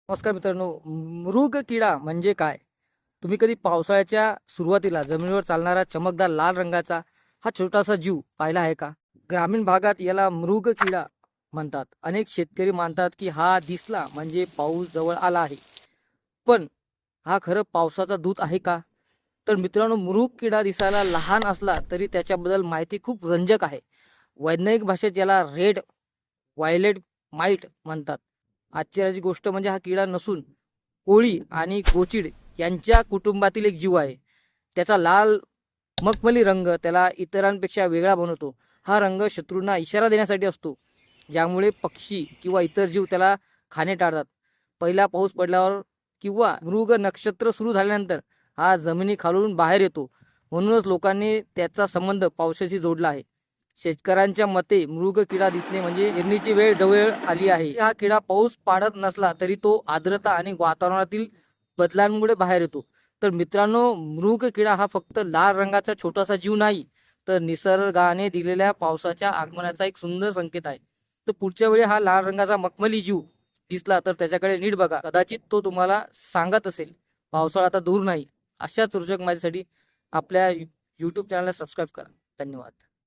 नमस्कार मित्रांनो. मृग किडा म्हणजे काय? तुम्ही कधी पावसाळ्याच्या सुरुवातीला जमिनीवर चालणारा चमकदार लाल रंगाचा हा छोटासा जीव पाहिला आहे का? ग्रामीण भागात याला मृग किडा म्हणतात. अनेक शेतकरी मानतात की हा दिसला म्हणजे पाऊस जवळ आला आहे. पण हा खरं पावसाचा दूत आहे का? तर मित्रांनो, मृग किडा दिसायला लहान असला तरी त्याच्याबद्दल माहिती खूप रंजक आहे. वैज्ञानिक भाषेत याला रेड व्हायलेट माईट म्हणतात. आश्चर्याची गोष्ट म्हणजे हा किडा नसून कोळी आणि गोचिड यांच्या कुटुंबातील एक जीव आहे. त्याचा लाल मखमली रंग त्याला इतरांपेक्षा वेगळा बनवतो. हा रंग शत्रूंना इशारा देण्यासाठी असतो, ज्यामुळे पक्षी किंवा इतर जीव त्याला खाणे टाळतात. पहिला पाऊस पडल्यावर किंवा मृग नक्षत्र सुरू झाल्यानंतर हा जमिनीखालून बाहेर येतो. म्हणूनच लोकांनी त्याचा संबंध पावसाशी जोडला आहे. शेतकऱ्यांच्या मते मृग किडा दिसणे म्हणजे पेरणीची वेळ जवळ आली आहे. हा किडा पाऊस पाडत नसला तरी तो आर्द्रता आणि वातावरणातील बदलांमुळे बाहेर येतो. तर मित्रांनो, मृग किडा हा फक्त लाल रंगाचा छोटासा जीव नाही, तर निसर्गाने दिलेल्या पावसाच्या आगमनाचा एक सुंदर संकेत आहे. तर पुढच्या वेळी हा लाल रंगाचा मखमली जीव दिसला तर त्याच्याकडे नीट बघा. कदाचित तो तुम्हाला सांगत असेल पावसाळा आता दूर नाही. अशाच रोचक माहितीसाठी आपल्या YouTube चॅनलला सबस्क्राईब करा. धन्यवाद.